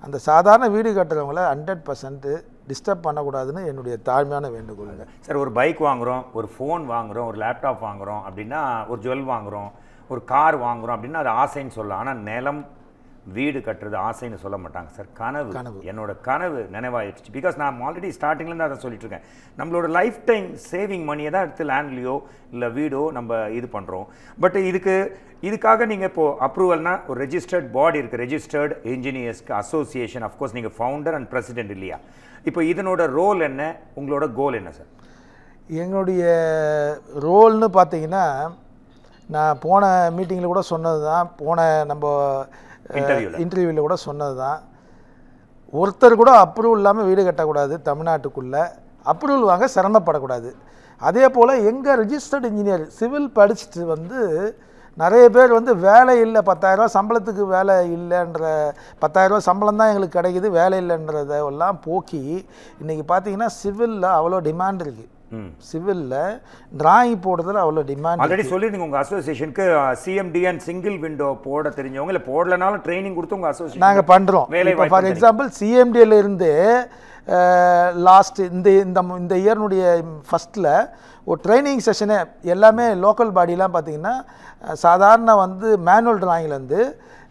அந்த சாதாரண வீடு கட்டுறவங்கள 100% டிஸ்டர்ப் பண்ணக்கூடாதுன்னு என்னுடைய தாழ்மையான வேண்டுகோளுங்க. சார், ஒரு பைக் வாங்குகிறோம், ஒரு ஃபோன் வாங்குகிறோம், ஒரு லேப்டாப் வாங்குகிறோம் அப்படின்னா, ஒரு ஜுவல் வாங்குகிறோம், ஒரு கார் வாங்குகிறோம் அப்படின்னா அது ஆசைன்னு சொல்லலாம். ஆனால் நிலம், வீடு கட்டுறது ஆசைன்னு சொல்ல மாட்டாங்க சார், கனவு. என்னோட கனவு நினைவாயிடுச்சு. பிகாஸ் நான் ஆல்ரெடி ஸ்டார்டிங்லேருந்து அதை சொல்லிட்டு இருக்கேன். நம்மளோட லைஃப் டைம் சேவிங் மணியை தான் எடுத்து லேண்ட்லேயோ இல்லை வீடோ நம்ம இது பண்ணுறோம். பட் இதுக்காக நீங்கள் இப்போது அப்ரூவல்னா ஒரு ரெஜிஸ்டர்ட் பாடி இருக்குது, ரெஜிஸ்டர்ட் இன்ஜினியர்ஸ்க்கு அசோசியேஷன். அஃப்கோர்ஸ் நீங்கள் ஃபவுண்டர் அண்ட் பிரசிடென்ட் இல்லையா? இப்போ இதனோட ரோல் என்ன, உங்களோட கோல் என்ன சார்? எங்களுடைய ரோல்னு பார்த்தீங்கன்னா, நான் போன மீட்டிங்கில் கூட சொன்னது தான், போன நம்ம இன்டர்வியூவில் கூட சொன்னது தான், ஒருத்தர் கூட அப்ரூவல் இல்லாமல் வீடு கட்டக்கூடாது தமிழ்நாட்டுக்குள்ளே, அப்ரூவல் வாங்க சிரமப்படக்கூடாது. அதே போல் எங்கள் ரிஜிஸ்டர்டு இன்ஜினியர் சிவில் படிச்சுட்டு வந்து நிறைய பேர் வந்து வேலை இல்லை, 10,000 ரூபா சம்பளத்துக்கு வேலை இல்லைன்ற, 10,000 ரூபா சம்பளம் தான் எங்களுக்கு கிடைக்குது, வேலை இல்லைன்றதெல்லாம் போக்கி இன்றைக்கி பார்த்தீங்கன்னா சிவிலில் அவ்வளோ டிமாண்ட் இருக்குது. சிவிலில் டிராயிங் போடுறதுல அவ்வளோ டிமாண்ட். ஆல்ரெடி சொல்லிடுங்க உங்கள் அசோசியேஷனுக்கு சிஎம்டி அண்ட் சிங்கிள் விண்டோ போட தெரிஞ்சவங்க, இல்லை போடலனாலும் ட்ரைனிங் கொடுத்து உங்கள் அசோசியேஷன் நாங்கள் பண்ணுறோம். ஃபார் எக்ஸாம்பிள் சிஎம்டியிலேருந்து லாஸ்ட் இந்த இயர்னுடைய ஃபஸ்ட்டில் ஒரு ட்ரைனிங் செஷனு எல்லாமே லோக்கல் பாடிலாம் பார்த்திங்கன்னா சாதாரண வந்து மேனுவல் டிராயிங்லேருந்து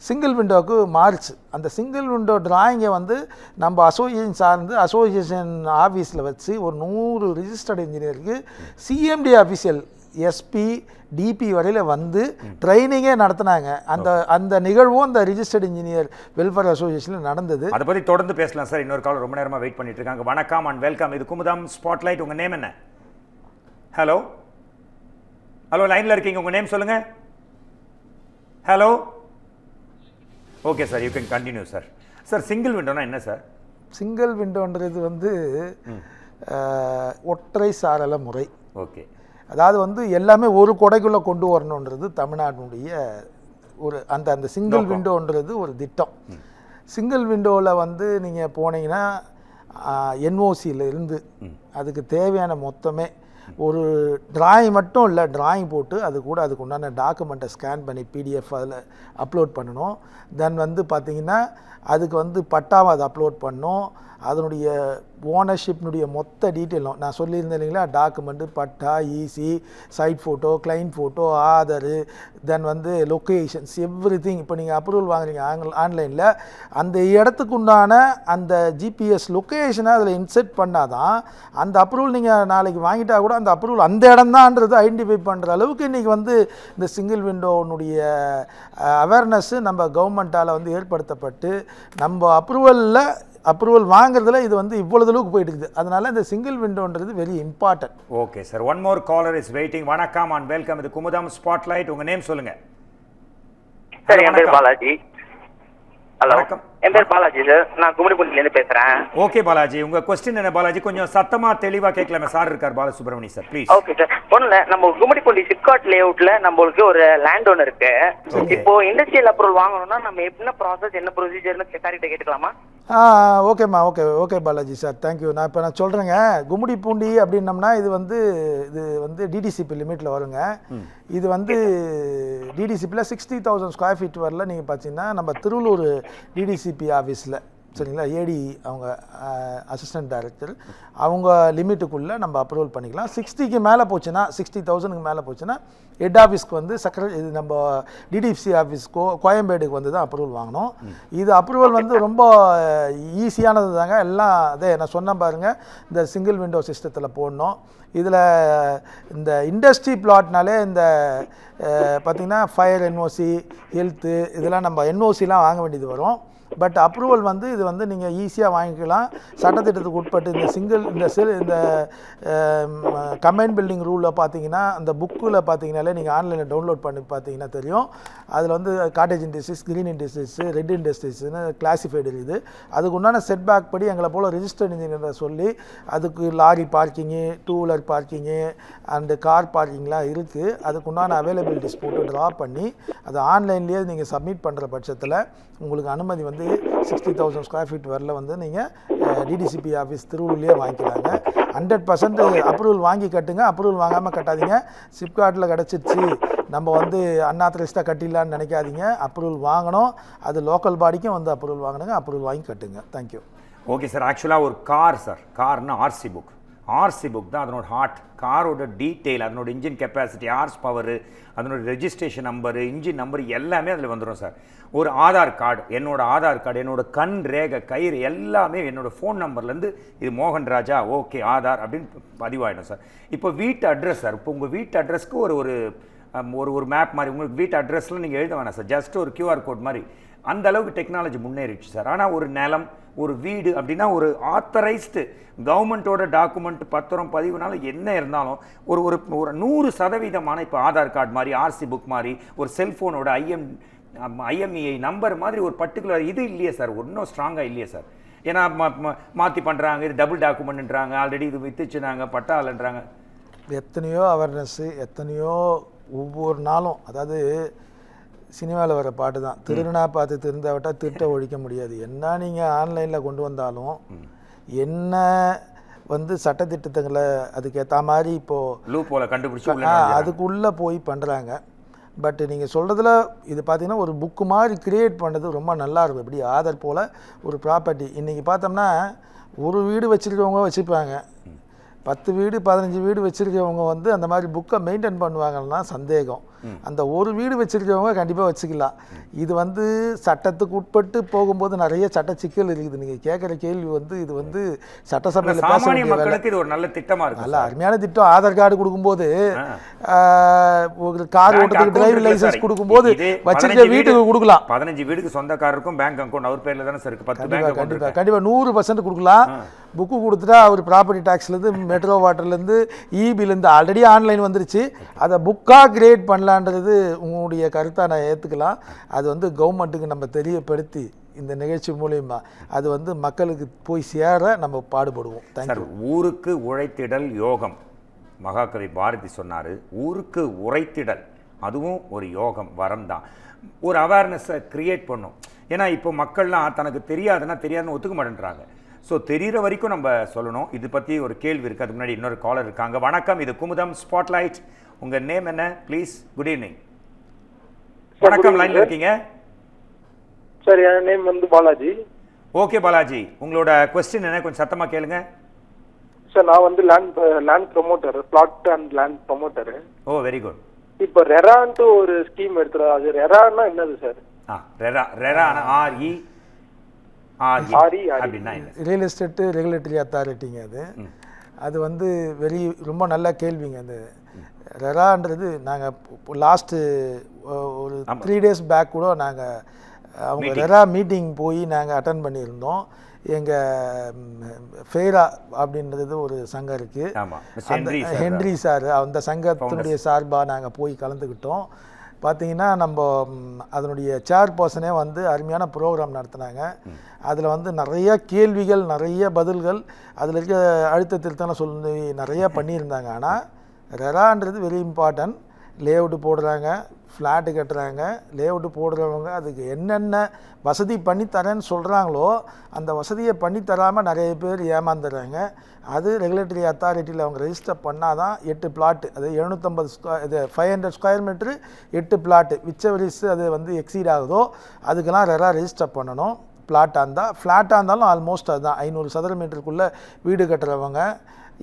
சிங்கிள் விண்டோவுக்கு மாறிச்சு. அந்த சிங்கிள் விண்டோ டிராயிங்கை வந்து நம்ம அசோசியேஷன் சார்ந்து அசோசியேஷன் ஆஃபீஸில் வச்சு ஒரு 100 ரிஜிஸ்டர்டு இன்ஜினியருக்கு சிஎம்டி ஆஃபீஷியல் எஸ்பி டிபி வரையில் வந்து ட்ரைனிங்கே நடத்தினாங்க. அந்த நிகழ்வும் அந்த ரிஜிஸ்டர்டு இன்ஜினியர் வெல்ஃபேர் அசோசியேஷனில் நடந்தது. அதை பற்றி தொடர்ந்து பேசலாம் சார். இன்னொரு கால் ரொம்ப நேரமாக வெயிட் பண்ணிட்டு இருக்காங்க. வணக்கம் அண்ட் வெல்கம். இது குமுதம் ஸ்பாட்லைட். உங்கள் நேம் என்ன? ஹலோ லைனில் இருக்கீங்க, உங்கள் நேம் சொல்லுங்கள். Hello, okay sir, you can continue sir. Sir, single விண்டோனா என்ன சார்? சிங்கிள் விண்டோன்றது வந்து ஒற்றை சாளர முறை. ஓகே, அதாவது வந்து எல்லாமே ஒரு கொடைக்குள்ளே கொண்டு வரணுன்றது தமிழ்நாட்டினுடைய ஒரு அந்த சிங்கிள் விண்டோன்றது ஒரு திட்டம். சிங்கிள் விண்டோவில் வந்து நீங்கள் போனீங்கன்னா என்ஓசியில் இருந்து அதுக்கு தேவையான மொத்தமே ஒரு டிராயிங் மட்டும் இல்லை, டிராயிங் போட்டு அதுக்கு உண்டான டாக்குமெண்ட்டை ஸ்கேன் பண்ணி பிடிஎஃப் அதில் அப்லோட் பண்ணணும். தென் வந்து பார்த்திங்கன்னா அதுக்கு வந்து பட்டாவை அதை அப்லோட் பண்ணணும். அதனுடைய ஓனர்ஷிப்னுடைய மொத்த டீட்டெயிலும் நான் சொல்லியிருந்தேன் இல்லைங்களா, document, patta, EC, site photo, client photo, Aadhaar, then வந்து லொக்கேஷன்ஸ், எவ்ரிதிங். இப்போ நீங்கள் அப்ரூவல் வாங்குறீங்க ஆன்லைனில், அந்த இடத்துக்கு உண்டான அந்த ஜிபிஎஸ் லொக்கேஷனை அதில் இன்செர்ட் பண்ணால் தான் அந்த அப்ரூவல் நீங்கள் நாளைக்கு வாங்கிட்டா கூட அந்த அப்ரூவல் அந்த இடம் தான்ன்றது ஐடென்டிஃபை பண்ணுற அளவுக்கு இன்றைக்கி வந்து இந்த சிங்கிள் விண்டோனுடைய அவேர்னஸ்ஸு நம்ம கவர்மெண்ட்டால் வந்து ஏற்படுத்தப்பட்டு நம்ம அப்ரூவல் வாங்குறதுல இது வந்து இவ்வளவு அளவுக்கு போயிட்டு இருக்குது. அதனால இந்த சிங்கிள் விண்டோன்றது very important. Okay sir, one more caller is waiting. வணக்கம் அண்ட் வெல்கம். இது குமுதம் ஸ்பாட்லைட். உங்க நேம் சொல்லுங்க. சார், என் பேர் பாலாஜி. ஹலோ, என் பேர் பாலாஜி சார், நான் கும்மிடிப்பூண்டிலேருந்து பேசுறேன். ஓகே பாலாஜி, உங்க क्वेश्चन என்ன பாலாஜி? கொஞ்சம் சத்தமா தெளிவா கேட்கலாமே. சார் இருக்கார், Balasubramani sir, please. Okay sir, ஒண்ணுல நம்ம கும்மிடிப்பூண்டி சிப்காட் லேஅவுட்ல நம்மளுக்கு ஒரு லேண்ட் ஒன்று இருக்கு. இப்போ இண்டஸ்ட்ரியல் அப்ரூவல் வாங்கணும்னா நம்ம என்ன ப்ராசஸ், என்ன ப்ரொசீஜர்னு சார்கிட்ட கேட்டுக்கலாமா? ஓகேம்மா, ஓகே பாலாஜி சார், தேங்க்யூ. நான் சொல்கிறேங்க, கும்மிடிப்பூண்டி அப்படின்னம்னா இது வந்து டிடிசிபி லிமிட்டில் வருங்க. இது வந்து டிடிசிபியில் 60,000 ஸ்கொயர் ஃபீட் வரல. நீங்கள் பார்த்தீங்கன்னா நம்ம திருவள்ளூர் டிடிசிபி ஆஃபீஸில் சரிங்களா, ஏடி அவங்க அசிஸ்டன்ட் டைரக்டர் அவங்க லிமிட்டுக்குள்ளே நம்ம அப்ரூவல் பண்ணிக்கலாம். 60க்கு மேலே போச்சுன்னா, 60,000க்கு மேலே போச்சுன்னா ஹெட் ஆஃபீஸ்க்கு வந்து இது நம்ம டிடிஎஃப்சி ஆஃபீஸ்க்கோ கோயம்பேடுக்கு வந்து தான் அப்ரூவல் வாங்கணும். இது அப்ரூவல் வந்து ரொம்ப ஈஸியானது தாங்க. எல்லாம் அதே நான் சொன்னேன் பாருங்கள், இந்த சிங்கிள் விண்டோ சிஸ்டத்தில் போடணும். இதில் இந்த இண்டஸ்ட்ரி பிளாட்னாலே இந்த பார்த்திங்கன்னா ஃபயர் என்ஓசி, ஹெல்த்து, இதெல்லாம் நம்ம என்ஓசிலாம் வாங்க வேண்டியது வரும். பட் அப்ரூவல் வந்து இது வந்து நீங்கள் ஈஸியாக வாங்கிக்கலாம். சட்டத்திட்டத்துக்கு உட்பட்டு இந்த கம்பைன் பில்டிங் ரூலில் பார்த்தீங்கன்னா அந்த புக்கில் பார்த்தீங்கன்னாலே நீங்கள் ஆன்லைனில் டவுன்லோட் பண்ணி பார்த்தீங்கன்னா தெரியும். அதில் வந்து cottage industries, green industries, red இண்டஸ்ட்ரீஸ்னு கிளாஸிஃபைடு இருக்குது. அதுக்கு உண்டான செட்பேக் படி எங்களை போல் ரிஜிஸ்டர்ட் இன்ஜினியரை சொல்லி அதுக்கு lorry parking, two wheeler parking and car பார்க்கிங்லாம் இருக்குது. அதுக்கு உண்டான அவைலபிலிட்டிஸ் போட்டு ட்ரா பண்ணி அதை ஆன்லைன்லேயே நீங்கள் சப்மிட் பண்ணுற பட்சத்தில் உங்களுக்கு அனுமதி வந்து 60,000 ஸ்கொயர் ஃபீட் வரல வந்து நீங்கள் டிடிசிபி ஆஃபீஸ் திருவள்ளூர்லேயே வாங்கிக்கலாங்க. 100% அப்ரூவல் வாங்கி கட்டுங்க. அப்ரூவல் வாங்காமல் கட்டாதீங்க. சிப்காட்டில் கிடச்சிருச்சு நம்ம வந்து அன்ஆத்தரைஸ்டாக கட்டிடலான்னு நினைக்காதீங்க. அப்ரூவல் வாங்கணும். அது லோக்கல் பாடிக்கும் வந்து அப்ரூவல் வாங்கினுங்க. அப்ரூவல் வாங்கி கட்டுங்க. தேங்க்யூ. ஓகே சார், ஆக்சுவலாக ஒரு car sir, Karnaugh RC book, RC book தான் அதனோட ஹார்ட். காரோட டீட்டெயில், அதனோட இன்ஜின் கெப்பாசிட்டி, ஹார்ஸ் பவரு, அதனோட ரெஜிஸ்ட்ரேஷன் நம்பரு, இன்ஜின் நம்பர் எல்லாமே அதில் வந்துடும் சார். ஒரு ஆதார் கார்டு, என்னோட ஆதார் கார்டு, என்னோட கண் ரேகை, கயிறு எல்லாமே என்னோட ஃபோன் நம்பர்லேருந்து இது மோகன் ராஜா ஓகே ஆதார் அப்படின்னு பதிவாயிடும் சார். இப்போ வீட்டு அட்ரஸ் சார், இப்போ உங்கள் வீட்டு அட்ரஸ்க்கு ஒரு ஒரு மேப் மாதிரி உங்களுக்கு வீட்டு அட்ரஸில் நீங்கள் எழுத வேணாம் சார், ஜஸ்ட் ஒரு QR கோட் மாதிரி. அந்த அளவுக்கு டெக்னாலஜி முன்னேறிடுச்சு சார். ஆனால் ஒரு நிலம், ஒரு வீடு அப்படின்னா ஒரு ஆத்தரைஸ்டு கவர்மெண்ட்டோட டாக்குமெண்ட், பத்திரம், பதிவுனால என்ன இருந்தாலும் ஒரு ஒரு ஒரு 100% இப்போ ஆதார் கார்டு மாதிரி, ஆர்சி புக் மாதிரி, ஒரு செல்ஃபோனோட IMEI நம்பர் மாதிரி ஒரு பர்டிகுலர் இது இல்லையே சார், இன்னும் ஸ்ட்ராங்காக இல்லையே சார். ஏன்னா மாற்றி பண்ணுறாங்க, இது டபுள் டாக்குமெண்ட்ன்றாங்க, ஆல்ரெடி இது வித்துச்சுனாங்க, பட்டாலன்றாங்க. எத்தனையோ அவேர்னஸ்ஸு, எத்தனையோ ஒவ்வொரு நாளும், அதாவது சினிமாவில் வர பாட்டு தான், திருடனா பார்த்து திருந்த விட்டால் திருட்ட ஒழிக்க முடியாது. என்ன நீங்கள் ஆன்லைனில் கொண்டு வந்தாலும் என்ன வந்து சட்டத்திட்டங்களை அதுக்கேற்ற மாதிரி இப்போது லூப்போல கண்டுபிடிச்சி அதுக்குள்ளே போய் பண்ணுறாங்க. பட் நீங்கள் சொல்கிறதுல இது பார்த்தீங்கன்னா ஒரு புக்கு மாதிரி கிரியேட் பண்ணது ரொம்ப நல்லா இருக்கும். எப்படி ஆதார் போல் ஒரு ப்ராப்பர்ட்டி இன்றைக்கி பார்த்தோம்னா ஒரு வீடு வச்சுருக்கவங்க வச்சுப்பாங்க, 10 வீடு 15 வீடு வச்சுருக்கவங்க வந்து அந்த மாதிரி புக்கை மெயின்டைன் பண்ணுவாங்கன்னா சந்தேகம். அந்த ஒரு வீடு வச்சுருக்கவங்க கண்டிப்பாக வச்சுக்கலாம். இது வந்து சட்டத்துக்கு உட்பட்டு போகும்போது நிறைய சட்ட சிக்கல் இருக்குது. நீங்கள் கேட்குற கேள்வி வந்து இது வந்து சட்டசபையில் சாமானிய மக்களுக்கு இது ஒரு நல்ல திட்டமாக இருக்குது, நல்ல அருமையான திட்டம். ஆதார் கார்டு கொடுக்கும்போது, ஒரு கார் ஓட்டுறதுக்கு டிரைவிங் லைசன்ஸ் கொடுக்கும்போது வச்சிருக்க வீட்டுக்கு கொடுக்கலாம். 15 வீடுக்கு சொந்தக்காரருக்கும் பேங்க் அக்கௌண்ட் அவர் பேரில் தானே சார் இருக்குது. 10 பேங்க் அக்கௌண்ட் கண்டிப்பாக 100% கொடுக்கலாம். புக்கு கொடுத்துட்டா அவர் ப்ராப்பர்ட்டி டேக்ஸ்லேருந்து, மெட்ரோ வாட்டர்லேருந்து, இபிலேருந்து ஆல்ரெடி ஆன்லைன் வந்துருச்சு. அதை புக்காக கிரியேட் பண்ணலான்றது உங்களுடைய கருத்தை நான் ஏற்றுக்கலாம். அது வந்து கவர்மெண்ட்டுக்கு நம்ம தெரியப்படுத்தி இந்த நிகழ்ச்சி மூலயமா அது வந்து மக்களுக்கு போய் சேர நம்ம பாடுபடுவோம். சார், ஊருக்கு உழைத்திடல் யோகம், மகாகவி பாரதி சொன்னார். ஊருக்கு உரைத்திடல் அதுவும் ஒரு யோகம், வரம் தான். ஒரு அவேர்னஸை கிரியேட் பண்ணும். ஏன்னா இப்போ மக்கள்லாம் தனக்கு தெரியாதுன்னு ஒத்துக்க மாட்டேன்றாங்க. ஸோ தெரிகிற வரைக்கும் நம்ம சொல்லணும். இது பற்றி ஒரு கேள்வி இருக்குது. அதுக்கு முன்னாடி இன்னொரு காலர் இருக்காங்க. வணக்கம், இது குமுதம் ஸ்பாட்லைட். உங்கள் நேம் என்ன ப்ளீஸ்? Good evening. வணக்கம், லைனில் இருக்கீங்க சார். என் நேம் வந்து பாலாஜி. ஓகே பாலாஜி, உங்களோட கொஸ்டின் என்ன? கொஞ்சம் சத்தமாக கேளுங்க சார். நான் வந்து land promoter, flat and land promoter. Oh, very good. இப்போ ரெரான்ட்டு ஒரு ஸ்கீம் எடுத்துறோம். அது ரெரான்னா என்னது சார்? ரெரா அப்படின்னா ரியல் எஸ்டேட்டு ரெகுலேட்டரி அத்தாரிட்டிங்க. அது வந்து ரொம்ப நல்ல கேள்விங்க. அந்த ரெரான்றது நாங்கள் லாஸ்ட்டு ஒரு 3 days பேக் கூட நாங்கள் அவங்க ரெரா மீட்டிங் போய் நாங்கள் அட்டன் பண்ணியிருந்தோம். எங்கள் ஃபேரா அப்படின்றது ஒரு சங்கம் இருக்குது, அந்த ஹென்ரி சார், அந்த சங்கத்தினுடைய சார்பாக நாங்கள் போய் கலந்துக்கிட்டோம். பார்த்தீங்கன்னா நம்ம அதனுடைய சேர்பர்சனே வந்து அருமையான ப்ரோக்ராம் நடத்தினாங்க. அதில் வந்து நிறைய கேள்விகள், நிறைய பதில்கள், அதில் இருக்க அழுத்த திருத்தம் சொல்லி நிறைய பண்ணியிருந்தாங்க. ஆனால் ரெரான்றது வெரி இம்பார்ட்டன்ட். லேஅவுட்டு போடுறாங்க, ஃப்ளாட்டு கட்டுறாங்க, லேஅவுட்டு போடுறவங்க அதுக்கு என்னென்ன வசதி பண்ணித்தரேன்னு சொல்கிறாங்களோ அந்த வசதியை பண்ணித்தராமல் நிறைய பேர் ஏமாந்துடுறாங்க. அது ரெகுலேட்டரி அத்தாரிட்டியில் அவங்க ரெஜிஸ்டர் பண்ணால் தான் 8 பிளாட்டு, அது 750 இது 500 ஸ்கொயர் மீட்ரு 8 பிளாட்டு விச்சவரிஸ் அது வந்து எக்ஸீட் ஆகுதோ அதுக்கெல்லாம் ரெரா ரெஜிஸ்டர் பண்ணணும். ஃப்ளாட்டாக இருந்தாலும் ஆல்மோஸ்ட் அதுதான் 500 சதுர மீட்டருக்குள்ளே வீடு கட்டுறவங்க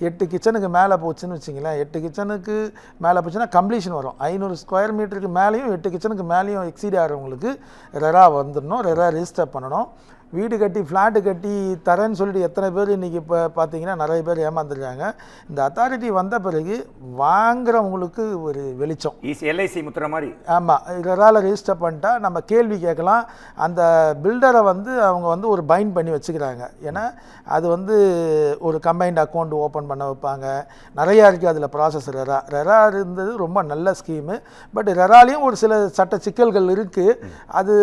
8 கிச்சனுக்கு மேலே போச்சுன்னு வச்சிங்களேன். 8 கிச்சனுக்கு மேலே போச்சுன்னா கம்ப்ளீஷன் வரும். 500 ஸ்கொயர் மீட்டருக்கு மேலேயும் 8 கிச்சனுக்கு மேலேயும் எக்ஸீட் ஆகிறவங்களுக்கு ரெரா வந்துடணும், ரெரா ரெஜிஸ்டர் பண்ணணும். வீடு கட்டி ஃப்ளாட்டு கட்டி தரேன்னு சொல்லிட்டு எத்தனை பேர் இன்றைக்கி இப்போ பார்த்தீங்கன்னா நிறைய பேர் ஏமாந்துருக்காங்க. இந்த அத்தாரிட்டி வந்த பிறகு வாங்குறவங்களுக்கு ஒரு வெளிச்சம், LIC முத்திர மாதிரி. ஆமாம், ரெரால ரெஜிஸ்டர் பண்ணிட்டா நம்ம கேள்வி கேட்கலாம். அந்த பில்டரை வந்து அவங்க வந்து ஒரு பைண்ட் பண்ணி வச்சுக்கிறாங்க. ஏன்னா அது வந்து ஒரு கம்பைன்ட் அக்கௌண்ட் ஓப்பன் பண்ண வைப்பாங்க. நிறையா இருக்குது அதில் ப்ராசஸ். ரெரா இருந்தது ரொம்ப நல்ல ஸ்கீமு. பட் ரெராலையும் ஒரு சில சட்ட சிக்கல்கள் இருக்குது. அது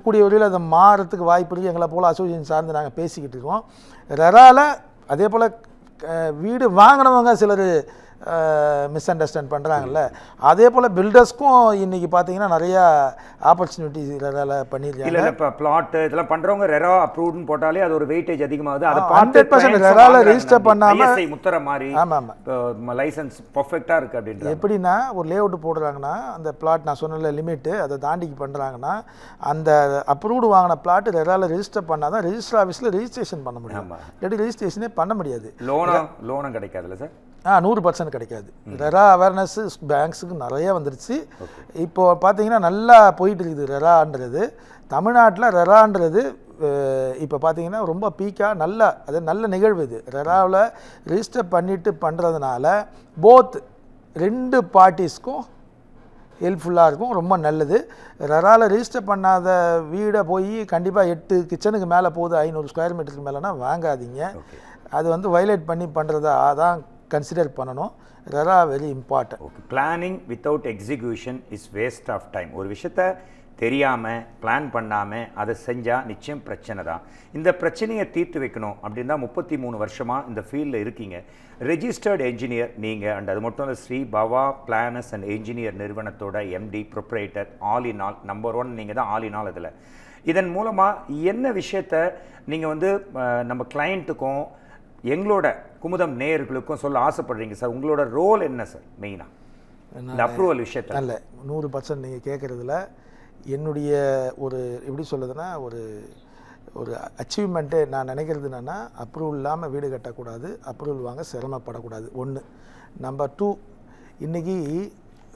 கூடிய வரையில் அதை மாறத்துக்கு வாய்ப்பு இருக்குது. எங்களை போல் அசோசியேஷன் சார்ந்து நாங்கள் பேசிக்கிட்டு இருக்கோம். ரெரால அதே போல் வீடு வாங்கினவங்க சிலர் மிஸ் அண்டர்ஸ்டாண்ட் பண்ணுறாங்கல்ல, அதே போல் பில்டர்ஸ்க்கும் இன்றைக்கி பார்த்தீங்கன்னா நிறையா ஆப்பர்ச்சுனிட்டிஸ் பண்ணியிருக்காங்க. இல்லை இப்போ பிளாட் இதெல்லாம் பண்ணுறவங்க ரெரா அப்ரூவ்டுன்னு போட்டாலே அது ஒரு வெயிட்டேஜ் அதிகமாகுது. அதை 100% ரெரால ரெஜிஸ்டர் பண்ணாமல் முத்திர மாதிரி ஆமாம் லைசன்ஸ் பர்ஃபெக்டாக இருக்குது அப்படின்ற எப்படின்னா ஒரு லே அவுட் போடுறாங்கன்னா அந்த பிளாட் நான் சொன்ன லிமிட்டு அதை தாண்டிக்கு பண்ணுறாங்கன்னா அந்த அப்ரூவ்டு வாங்கின பிளாட் ரெரால ரெஜிஸ்டர் பண்ணால் தான் ரெஜிஸ்டர் ஆஃபீஸில் ரெஜிஸ்ட்ரேஷன் பண்ண முடியும். இல்லாட்டி ரெஜிஸ்ட்ரேஷனே பண்ண முடியாது. லோனும் கிடைக்காதுல்ல சார்? 100% கிடைக்காது. ரெரா அவேர்னஸ் பேங்க்ஸுக்கு நிறைய வந்துருச்சு. இப்போது பார்த்தீங்கன்னா நல்லா போயிட்டு இருக்குது ரெரான்றது. தமிழ்நாட்டில் ரெரான்றது இப்போ பார்த்தீங்கன்னா ரொம்ப பீக்காக நல்ல நிகழ்வு இது. ரெராவில் ரிஜிஸ்டர் பண்ணிவிட்டு பண்ணுறதுனால போத் 2 பார்ட்டிஸ்க்கும் ஹெல்ப்ஃபுல்லாக இருக்கும், ரொம்ப நல்லது. ரெராவில் ரிஜிஸ்டர் பண்ணாத வீடை போய் கண்டிப்பாக 8 கிச்சனுக்கு மேலே போகுது 500 ஸ்கொயர் மீட்டருக்கு மேலேனா வாங்காதீங்க. அது வந்து வயலேட் பண்ணி பண்ணுறதா தான் கன்சிடர் பண்ணணும். RERA very important. Okay, planning without execution is waste of time. ஒரு விஷயத்த தெரியாமல் பிளான் பண்ணாமல் அதை செஞ்சால் நிச்சயம் பிரச்சனை தான். இந்த பிரச்சனையை தீர்த்து வைக்கணும் அப்படின்னு தான் 33 வருஷமாக இந்த ஃபீல்டில் இருக்கீங்க. ரெஜிஸ்டர்டு என்ஜினியர் நீங்கள். அண்ட் அது மட்டும் இல்லை, Sri Bhava planners and engineer நிறுவனத்தோட MD proprietor. All in all number 1 நீங்கள் தான் ஆல் இன் ஆல். இதில் இதன் மூலமாக என்ன விஷயத்த நீங்கள் வந்து நம்ம கிளைண்ட்டுக்கும் எங்களோட குமுதம் நேயர்களுக்கும் சொல்ல ஆசைப்படுறீங்க சார்? உங்களோட ரோல் என்ன சார் மெயினாக இந்த அப்ரூவல் விஷயத்தில்? இல்லை 100% நீங்கள் கேட்குறதுல என்னுடைய ஒரு எப்படி சொல்லுதுன்னா ஒரு அச்சீவ்மெண்ட்டே நான் நினைக்கிறது என்னென்னா, அப்ரூவல் இல்லாமல் வீடு கட்டக்கூடாது, அப்ரூவல் வாங்க சிரமப்படக்கூடாது. 1. நம்பர் 2, இன்றைக்கி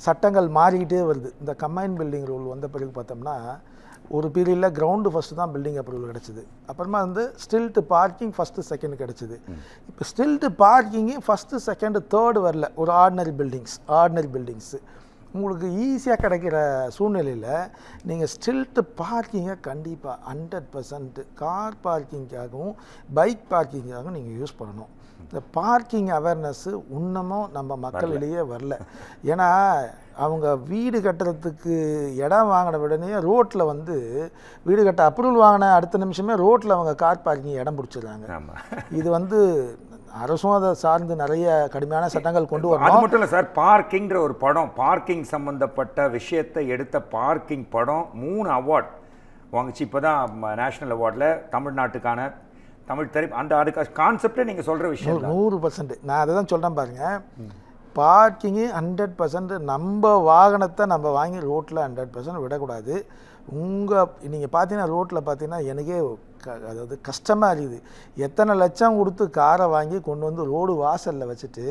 சட்டங்கள் மாறிக்கிட்டே வருது. இந்த கம்பைன் பில்டிங் ரூல் வந்த பிறகு பார்த்தோம்னா ஒரு பீரியடில் கிரவுண்டு ஃபஸ்ட்டு தான் பில்டிங் அப்ரூவல் கிடச்சிது. அப்புறமா வந்து ஸ்டில்ட்டு பார்க்கிங் ஃபஸ்ட்டு செகண்ட் கிடச்சிது. இப்போ stilt parking first second third வரல. ஒரு ஆர்டினரி பில்டிங்ஸு உங்களுக்கு ஈஸியாக கிடைக்கிற சூழ்நிலையில் நீங்கள் ஸ்டில்ட்டு பார்க்கிங்கை கண்டிப்பாக 100% கார் பார்க்கிங்காகவும் பைக் பார்க்கிங்காகவும் நீங்கள் யூஸ் பண்ணணும். இந்த பார்க்கிங் அவேர்னஸ்ஸு இன்னமும் நம்ம மக்களிலேயே வரல. ஏன்னா அவங்க வீடு கட்டுறதுக்கு இடம் வாங்கின உடனே ரோட்டில் வந்து வீடு கட்ட அப்ரூவல் வாங்கின அடுத்த நிமிஷமே ரோட்டில் அவங்க கார் பார்க்கிங் இடம் பிடிச்சிடுறாங்க. இது வந்து அரசும் அதை சார்ந்து நிறைய கடுமையான சட்டங்கள் கொண்டு வரணும். அது மட்டும் இல்லை சார், பார்க்கிங்கிற ஒரு படம், பார்க்கிங் சம்பந்தப்பட்ட விஷயத்தை எடுத்த பார்க்கிங் படம் 3 அவார்ட் வாங்கிச்சு. இப்போ தான் நேஷனல் அவார்டில் தமிழ்நாட்டுக்கான தமிழ் அந்த அதுக்கு கான்செப்டே நீங்கள் சொல்கிற விஷயம் 100%. நான் அதை தான் சொல்கிறேன் பாருங்கள். பார்க்கிங்கு 100% நம்ம வாகனத்தை நம்ம வாங்கி ரோட்டில் 100% விடக்கூடாது. நீங்கள் பார்த்தீங்கன்னா ரோட்டில் பார்த்தீங்கன்னா எனக்கே அதாவது கஷ்டமாக இருக்குது. எத்தனை லட்சம் கொடுத்து காரை வாங்கி கொண்டு வந்து ரோடு வாசலில் வச்சுட்டு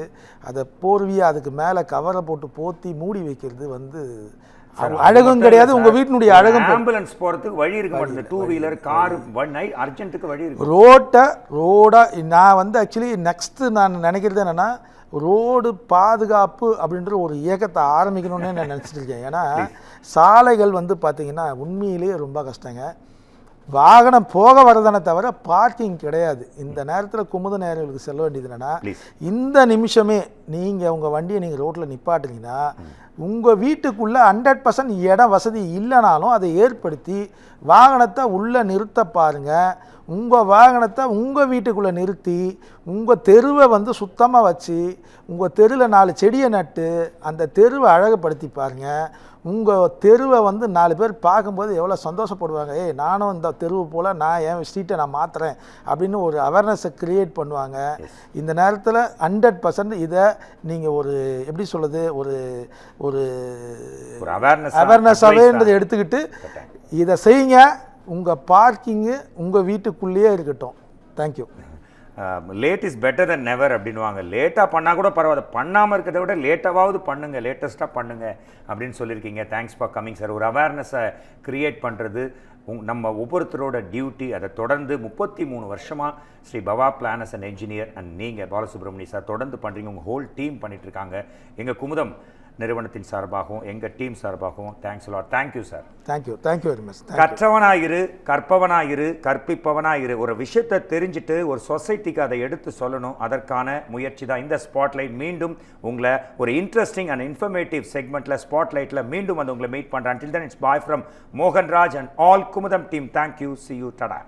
அதை போர்வியாக அதுக்கு மேலே கவரை போட்டு போற்றி மூடி வைக்கிறது வந்து அழகும் கிடையாது. உங்கள் வீட்டினுடைய அழகும். ஆம்புலன்ஸ் போகிறதுக்கு வழி இருக்க மாட்டேங்குது. 2 வீலர் கார் அர்ஜென்ட்டுக்கு வழி இருக்கு. ரோடை நான் வந்து ஆக்சுவலி நெக்ஸ்ட்டு நான் நினைக்கிறது என்னென்னா, ரோடு பாதுகாப்பு அப்படின்ற ஒரு இயக்கத்தை ஆரம்பிக்கணும்னு நான் நினச்சிட்டு இருக்கேன். ஏன்னா சாலைகள் வந்து பார்த்திங்கன்னா உண்மையிலேயே ரொம்ப கஷ்டங்க. வாகனம் போக வரதானே தவிர பார்க்கிங் கிடையாது. இந்த நேரத்தில் குமுத நேரங்களுக்கு செல்ல வேண்டியது என்னென்னா, இந்த நிமிஷமே நீங்கள் உங்கள் வண்டியை நீங்கள் ரோட்டில் நிப்பாட்டுங்கன்னா உங்கள் வீட்டுக்குள்ளே 100% இடம் வசதி இல்லைனாலும் அதை ஏற்படுத்தி வாகனத்தை உள்ளே நிறுத்த பாருங்கள். உங்கள் வாகனத்தை உங்கள் வீட்டுக்குள்ளே நிறுத்தி உங்கள் தெருவை வந்து சுத்தமாக வச்சு உங்கள் தெருவில் 4 செடியை நட்டு அந்த தெருவை அழகுப்படுத்தி பாருங்கள். உங்கள் தெருவை வந்து 4 பேர் பார்க்கும்போது எவ்வளோ சந்தோஷப்படுவாங்க. நானும் இந்த தெருவு போல் நான் என் ஸ்ட்ரீட்டை நான் மாற்றுறேன் அப்படின்னு ஒரு அவேர்னஸை க்ரியேட் பண்ணுவாங்க. இந்த நேரத்தில் 100% இதை நீங்கள் ஒரு எப்படி சொல்லுது ஒரு அவேர்னஸாகவே எடுத்துக்கிட்டு இதை செய்யுங்க. உங்கள் பார்க்கிங்கு உங்கள் வீட்டுக்குள்ளேயே இருக்கட்டும். Thank you. Late is better then never அப்படின்வாங்க. லேட்டாக பண்ணால் கூட பரவாயில்ல, பண்ணாமல் இருக்கிறத விட லேட்டாவது பண்ணுங்கள், லேட்டஸ்ட்டாக பண்ணுங்கள் அப்படின்னு சொல்லியிருக்கீங்க. Thanks for coming sir. ஒரு அவேர்னஸை க்ரியேட் பண்ணுறது நம்ம ஒவ்வொருத்தரோட டியூட்டி. அதை தொடர்ந்து 33 வருஷமாக Sri Bhava planners and engineer and நீங்கள் பாலசுப்ரமணியம் சார் தொடர்ந்து பண்ணுறீங்க. உங்கள் ஹோல் டீம் பண்ணிகிட்ருக்காங்க. எங்கள் குமுதம் நிறுவனத்தின் சார்பாகவும் எங்கள் டீம் சார்பாகவும் thanks lot. Thank you sir. Thank you very much. கற்றவனாயிரு, கற்பவனாயிரு, கற்பிப்பவனாயிரு. ஒரு விஷயத்தை தெரிஞ்சுட்டு ஒரு சொசைட்டிக்கு அதை எடுத்து சொல்லணும். அதற்கான முயற்சி தான் இந்த ஸ்பாட்லைட். மீண்டும் உங்களை ஒரு இன்ட்ரெஸ்டிங் அண்ட் இன்ஃபர்மேட்டிவ் செக்மெண்ட்டில் ஸ்பாட்லைட்டில் மீண்டும் வந்து உங்களை மீட் பண்ணுறேன். Until then, it's bye from Mohan Raj and all Kumudam team. Thank you. See you. Tada.